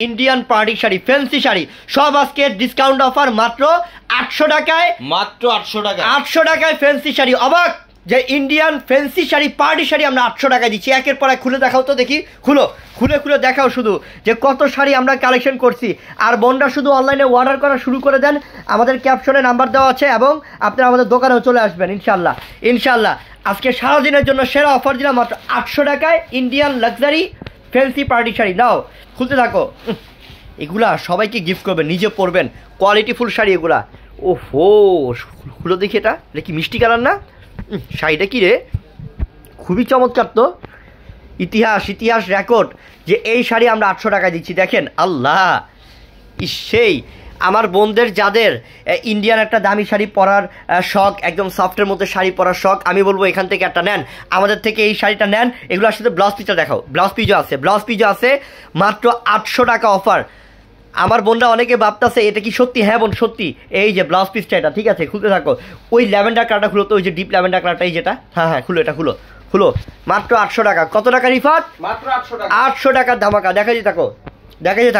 Indian party sari, fancy sari সব আজকে discount offer মাত্র 800 টাকায়। মাত্র 800 টাকা, 800 টাকায় ফ্যান্সি শাড়ি। অবাক যে Indian fancy sari, party sari আমরা 800 টাকায় দিচ্ছি। একের পর এক খুলে দেখাও তো দেখি, খুলে দেখাও শুধু যে কত শাড়ি আমরা কালেকশন করছি। আর বোনরা শুধু অনলাইনে অর্ডার করা শুরু করে দেন, আমাদের ক্যাপশনে নাম্বার দেওয়া আছে এবং আপনারা আমাদের দোকানেও চলে আসবেন ইনশাল্লাহ। আজকে সারাদিনের জন্য সেরা অফার দিলাম মাত্র 800 টাকায় Indian luxury fancy party sari. নাও খুলতে থাকো, এগুলা সবাইকে গিফট করবেন, নিজে পরবেন, কোয়ালিটিফুল শাড়ি এগুলা। ওহো, খুলো দেখি, এটা কি মিষ্টি কালার না? শাড়িটা কি রে, খুবই চমৎকার তো। ইতিহাস রেকর্ড যে এই শাড়ি আমরা 800 টাকায় দিচ্ছি। দেখেন আল্লাহ, সেই আমার বোনদের যাদের ইন্ডিয়ান একটা দামি শাড়ি পরার শখ, একদম সফটের মধ্যে শাড়ি পরার শখ, আমি বলবো এখান থেকে একটা নেন, আমাদের থেকে এই শাড়িটা নেন। এগুলোর সাথে ব্লাউজ পিসটা দেখাও, ব্লাউজ পিসও আছে মাত্র 800 টাকা অফার। আমার বোনরা অনেকে ভাবতেছে এটা কি সত্যি? হ্যাঁ বোন সত্যি। এই যে ব্লাউজ পিসটা, এটা ঠিক আছে, খুলতে থাকো। ওই ল্যাভেন্ডার কালারটা খুলো তো, ওই যে ডিপ ল্যাভেন্ডার কালারটা, এই যেটা, হ্যাঁ খুলো, এটা খুলো মাত্র 800 টাকা। কত টাকা রিফাত? মাত্র 800 টাকার ধামাকা। দেখাই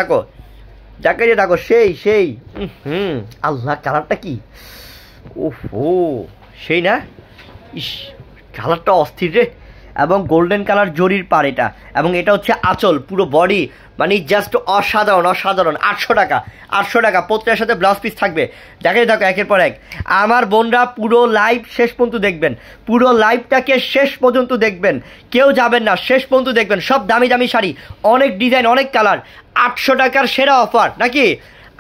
থাকো সেই আল্লাহ, কালারটা কি, ওহো সেই না, ইস কালারটা অস্থির রে। এবং গোল্ডেন কালার জরির পার এটা, এবং এটা হচ্ছে আঁচল, পুরো বডি মানে জাস্ট অসাধারণ। 800 টাকা প্রত্যেকের সাথে ব্লাউজ পিস থাকবে। দেখাই থাকো একের পর এক। আমার বোনরা পুরো লাইভ শেষ পর্যন্ত দেখবেন, পুরো লাইভটাকে শেষ পর্যন্ত দেখবেন, কেউ যাবেন না, শেষ পর্যন্ত দেখবেন। সব দামি শাড়ি, অনেক ডিজাইন, অনেক কালার। 800 টাকার সেরা অফার নাকি?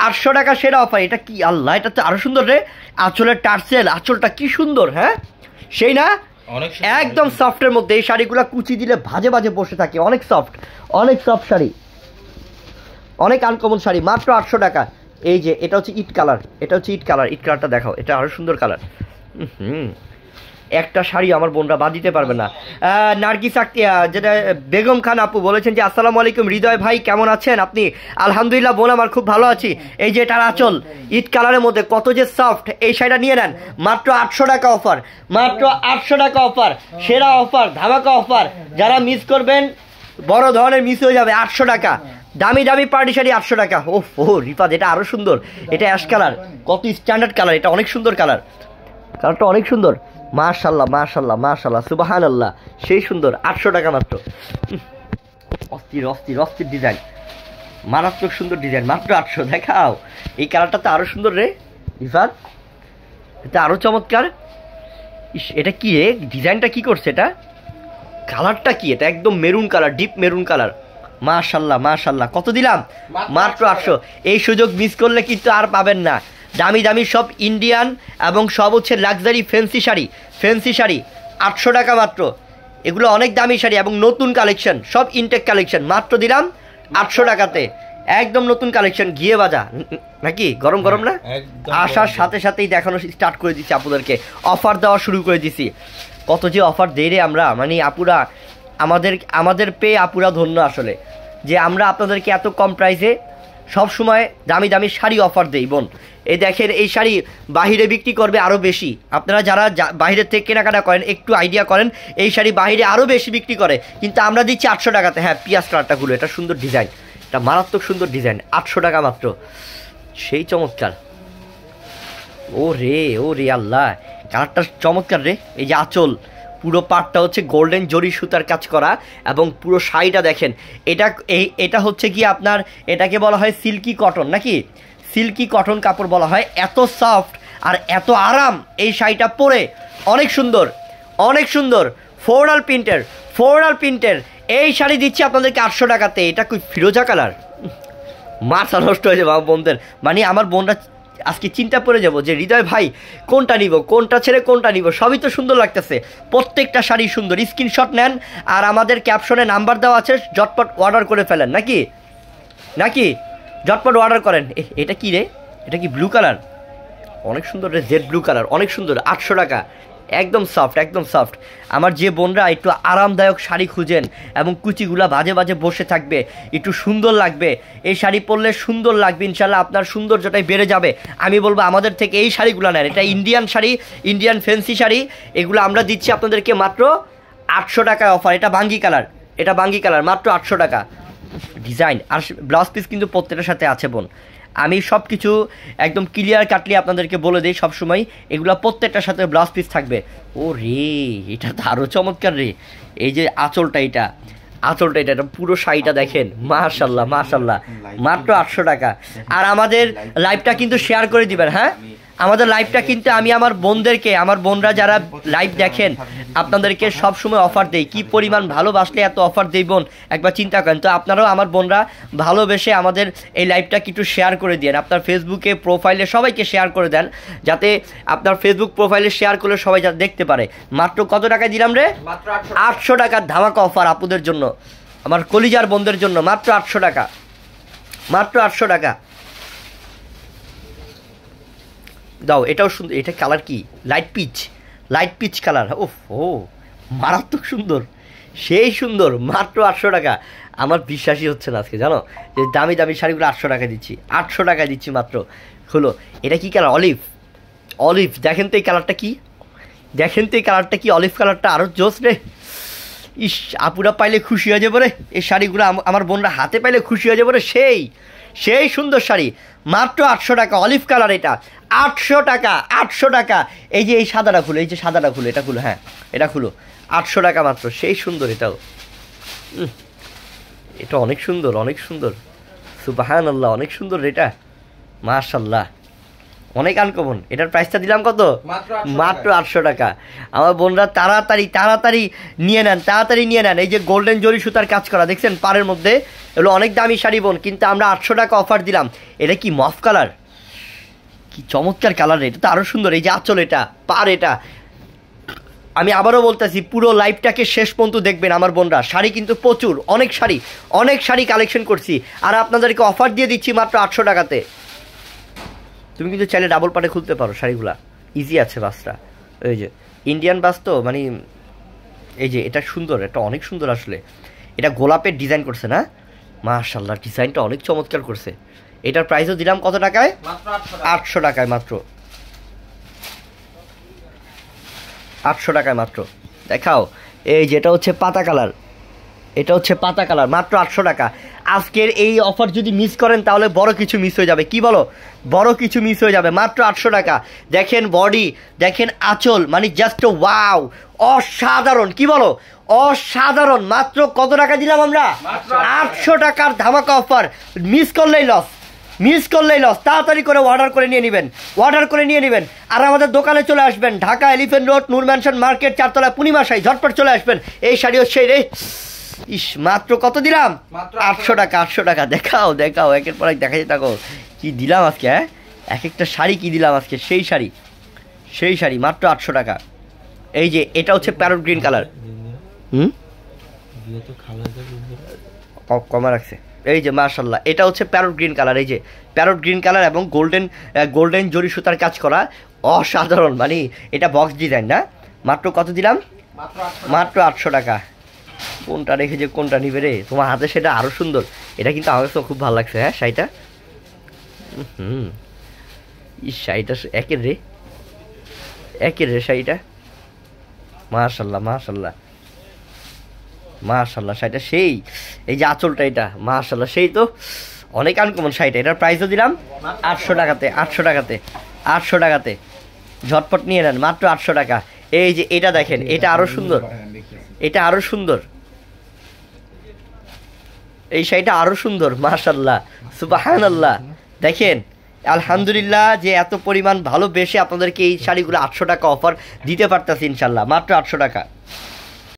800 টাকার সেরা অফার। এটা কি আল্লাহ, এটা তো আরো সুন্দর রে। আঁচলের টার্সেল, আঁচলটা কি সুন্দর, হ্যাঁ সেই না, একদম সফটের মধ্যে। এই শাড়িগুলো কুচি দিলে ভাজে বসে থাকে, অনেক সফট শাড়ি, অনেক আনকমন শাড়ি, মাত্র 800 টাকা। এই যে এটা হচ্ছে ইট কালারটা দেখাও, এটা আরো সুন্দর কালার। একটা শাড়ি আমার বোনরা বাদ দিতে পারবে না। নার্গিস যেটা বেগম খান আপু বলেছেন যে আসসালামু আলাইকুম হৃদয় ভাই, কেমন আছেন আপনি? আলহামদুলিল্লাহ বোন, আমার খুব ভালো আছি। এই যে এটার আঁচল ইট কালারের মধ্যে কত যে সফট, এই শাড়িটা নিয়ে নেন মাত্র 800 টাকা অফার, মাত্র 800 টাকা অফার, সেরা অফার, ধামাকা অফার। যারা মিস করবেন বড় ধরনের মিস হয়ে যাবে। 800 টাকা দামি পার্টি শাড়ি 800 টাকা। ও রিফাত, এটা আরো সুন্দর, এটা অ্যাশ কালার, কত স্ট্যান্ডার্ড কালার, এটা অনেক সুন্দর কালারটা অনেক সুন্দর। মাশাআল্লাহ সুবহানাল্লাহ, সেই সুন্দর। 800 টাকা মাত্র। অস্থির ডিজাইন, মারাত্মক সুন্দর ডিজাইন, মাত্র 800। দেখাও এই কালারটা তো আরো সুন্দর রে রিফাত, এটা আরো চমৎকার। এটা কি রে, ডিজাইনটা কি করছে, এটা কালারটা কি, এটা একদম maroon colour, deep maroon colour. মাশাআল্লাহ, কত দিলাম? মাত্র 800। এই সুযোগ মিস করলে কিন্তু আর পাবেন না। দামি সব ইন্ডিয়ান এবং সব হচ্ছে লাক্সারি ফ্যান্সি শাড়ি 800 টাকা মাত্র। এগুলো অনেক দামি শাড়ি এবং নতুন কালেকশন, সব ইনটেক কালেকশন, মাত্র দিলাম 800 টাকাতে। একদম নতুন কালেকশন, গিয়ে বাজা নাকি, গরম না? আসার সাথেই দেখানো স্টার্ট করে দিচ্ছি আপনাদেরকে, অফার দেওয়া শুরু করে দিছি। কত যে অফার দেই রে আমরা, মানে আপুরা আমাদের পেয়ে আপুরা ধন্য আসলে, যে আমরা আপনাদেরকে এত কম প্রাইসে সবসময় দামি শাড়ি অফার দেই বোন। এই দেখেন, এই শাড়ি বাহিরে বিক্রি করবে আরও বেশি। আপনারা যারা বাহিরের থেকে কেনাকাটা করেন একটু আইডিয়া করেন, এই শাড়ি বাহিরে আরও বেশি বিক্রি করে, কিন্তু আমরা দিচ্ছি 800 টাকাতে। হ্যাঁ, পিয়াজ কালারটাগুলো, এটা সুন্দর ডিজাইন, এটা মারাত্মক সুন্দর ডিজাইন, 800 টাকা মাত্র, সেই চমৎকার। ও রে আল্লাহ, কালারটা চমৎকার রে। এই যে আঁচল, পুরো পাটটা হচ্ছে গোল্ডেন জরি সুতার কাজ করা, এবং পুরো শাড়িটা দেখেন, এটা হচ্ছে কি আপনার, এটাকে বলা হয় সিল্কি কটন নাকি, সিল্কি কটন কাপড় বলা হয়। এত সফট আর এত আরাম এই শাড়িটা পরে, অনেক সুন্দর ফ্লোরাল প্রিন্টের এই শাড়ি দিচ্ছি আপনাদেরকে 800 টাকাতে। এটা কি ফিরোজা কালার, মাথা নষ্ট হয়ে যাবে আমার বোনদের, মানে আমার বোনরা আজকে চিন্তা পড়ে যাবো যে হৃদয় ভাই কোনটা নিব, কোনটা ছেড়ে কোনটা নিব। সবই তো সুন্দর লাগতেছে, প্রত্যেকটা শাড়ি সুন্দর। স্ক্রিনশট নেন আর আমাদের ক্যাপশনে নাম্বার দেওয়া আছে, ঝটপট অর্ডার করে ফেলেন নাকি ঝটপট অর্ডার করেন। এটা কি রে, এটা কি ব্লু কালার, অনেক সুন্দর রে, জেড ব্লু কালার, অনেক সুন্দর। 800 টাকা, একদম সফট। আমার যে বোনরা একটু আরামদায়ক শাড়ি খুঁজেন এবং কুচিগুলা বাজে বসে থাকবে, একটু সুন্দর লাগবে, এই শাড়ি পরলে সুন্দর লাগবে ইনশাল্লাহ, আপনার সৌন্দর্যটাই বেড়ে যাবে। আমি বলবো আমাদের থেকে এই শাড়িগুলো নেন। এটা Indian sari, Indian fancy sari, এগুলো আমরা দিচ্ছি আপনাদেরকে মাত্র 800 টাকায় অফার। এটা বাঙ্গি কালার, মাত্র 800 টাকা, ডিজাইন আর ব্লাউজ পিস কিন্তু প্রত্যেকটার সাথে আছে বোন। আমি সব কিছু একদম ক্লিয়ার কাটলি আপনাদেরকে বলে দিই সবসময়, এগুলো প্রত্যেকটার সাথে ব্লাউজ পিস থাকবে। ও রে, এটা তো আরও চমৎকার রে। এই যে আঁচলটা, এটা পুরো শাড়িটা দেখেন, মাশাল্লাহ মাশাল্লাহ, মাত্র 800 টাকা। আর আমাদের লাইভটা কিন্তু শেয়ার করে দিবেন, হ্যাঁ আমাদের লাইভটা কিন্তু আমি আমার বোনদেরকে, আমার বোনরা যারা লাইভ দেখেন আপনাদেরকে সবসময় অফার দেই। কি পরিমাণ ভালোবাসলে এত অফার দেই বোন, একবার চিন্তা করেন। তো আপনারাও আমার বোনরা ভালোবেসে আমাদের এই লাইভটা একটু শেয়ার করে দেন, আপনার ফেসবুকে প্রোফাইলে সবাইকে শেয়ার করে দেন, যাতে আপনার ফেসবুক প্রোফাইলে শেয়ার করলে সবাই যাতে দেখতে পারে। মাত্র কত টাকায় দিলাম রে? 800 টাকার ধামাকা অফার আপুদের জন্য, আমার কলিজার বোনদের জন্য, মাত্র 800 টাকা, মাত্র 800 টাকা দাও। এটাও সুন্দর, এটা কালার কি লাইট পিচ কালার। ওফ ও মারাত্মক সুন্দর, সেই সুন্দর, মাত্র 800 টাকা। আমার বিশ্বাসই হচ্ছে না আজকে, জানো যে দামি দামি শাড়িগুলো 800 টাকায় দিচ্ছি, 800 টাকায় দিচ্ছি মাত্র। হলো এটা কি কালার? অলিভ। দেখেন তো এই কালারটা কি, অলিভ কালারটা আরও জোস রে। ইস, আপুরা পাইলে খুশি হয়ে যাবে রে, এই শাড়িগুলো আমার বোনরা হাতে পাইলে খুশি হয়ে যাবে রে। সেই সুন্দর শাড়ি, মাত্র 800 টাকা, অলিভ কালার, এটা 800 টাকা, 800 টাকা। এই যে এই সাদাটা খুলো, এটা খুলো, হ্যাঁ এটা খুলো, 800 টাকা মাত্র, সেই সুন্দর এটাও। এটা অনেক সুন্দর, সুবহানাল্লাহ, অনেক সুন্দর এটা, মাশাল্লাহ, অনেক আনকমন। এটার প্রাইসটা দিলাম কত? মাত্র 800 টাকা। আমার বোনরা তাড়াতাড়ি নিয়ে নেন। এই যে গোল্ডেন জরি সুতার কাজ করা দেখছেন পাড়ের মধ্যে, এগুলো অনেক দামি শাড়ি বোন, কিন্তু আমরা 800 টাকা অফার দিলাম। এটা কি মফ কালার, কি চমৎকার কালার, এটা তো আরও সুন্দর। এই যে আঁচল, এটা পাড়, এটা আমি আবারও বলতেছি, পুরো লাইভটাকে শেষ পর্যন্ত দেখবেন আমার বোনরা। শাড়ি কিন্তু প্রচুর, অনেক শাড়ি কালেকশন করছি, আর আপনাদেরকে অফার দিয়ে দিচ্ছি মাত্র 800 টাকাতে। তুমি কিন্তু চাইলে ডাবল পাটে খুলতে পারো শাড়িগুলা, ইজি আছে বাসটা। ওই যে ইন্ডিয়ান বাস তো, মানে এই যে এটা সুন্দর, এটা অনেক সুন্দর আসলে। এটা গোলাপের ডিজাইন করছে না, মাশাআল্লাহ, ডিজাইনটা অনেক চমৎকার করছে। এটার প্রাইসও দিলাম কত টাকায়? 800 টাকায় মাত্র, 800 টাকায় মাত্র। দেখাও, এই যেটা হচ্ছে পাতা কালার, মাত্র 800 টাকা। আজকের এই অফার যদি মিস করেন তাহলে বড় কিছু মিস হয়ে যাবে। কি বলো? বড় কিছু মিস হয়ে যাবে। মাত্র 800 টাকা। দেখেন বডি, দেখেন আঁচল, মানে জাস্ট ওয়াও, অসাধারণ। কি বলো? অসাধারণ। মাত্র কত টাকা দিলাম আমরা? 800 টাকার ধামাকা অফার। মিস করলেই লস। তাড়াতাড়ি করে অর্ডার করে নিয়ে নেবেন, আর আমাদের দোকানে চলে আসবেন, ঢাকা এলিফ্যান্ট রোড, নূর ম্যানশন মার্কেট, 4তলা, পূর্ণিমাশাই। ঝটপট চলে আসবেন। এই শাড়ি হচ্ছে রে, ইস, মাত্র কত দিলাম? 800 টাকা, 800 টাকা। দেখাও, একের পর এক দেখাই থাকো কি দিলাম আজকে। হ্যাঁ, এক একটা শাড়ি কি দিলাম আজকে, সেই শাড়ি মাত্র 800 টাকা। এই যে এটা হচ্ছে প্যারট গ্রিন কালার, কমা রাখছে। এই যে মাশাআল্লাহ, এটা হচ্ছে প্যারট গ্রিন কালার। এই যে প্যারট গ্রিন কালার এবং গোল্ডেন জরি সুতার কাজ করা, অসাধারণ। মানে এটা বক্স ডিজাইন না। মাত্র কত দিলাম? মাত্র 800 টাকা। কোনটা রেখে যে কোনটা নিবে রে, তোমার হাতে সেটা আরও সুন্দর। এটা কিন্তু আমার কাছে খুব ভালো লাগছে। হ্যাঁ শাড়িটা, শাড়িটা একের রে শাড়িটা, মাশাআল্লাহ শাড়িটা সেই। এই যে আঁচলটা, এটা মাশাআল্লাহ সেই। তো অনেক আনকমন শাড়িটা। এটার প্রাইসও দিলাম 800 টাকাতে। ঝটপট নিয়ে নেন, মাত্র 800 টাকা। এই যে এটা দেখেন, এটা আরও সুন্দর, এই শাড়িটা আরও সুন্দর, মাশাআল্লাহ, সুবহানাল্লাহ। দেখেন, আলহামদুলিল্লাহ যে এত পরিমাণ ভালোবেসে আপনাদেরকে এই শাড়িগুলো 800 টাকা অফার দিতে পারতেছি ইনশাল্লাহ, মাত্র 800 টাকা।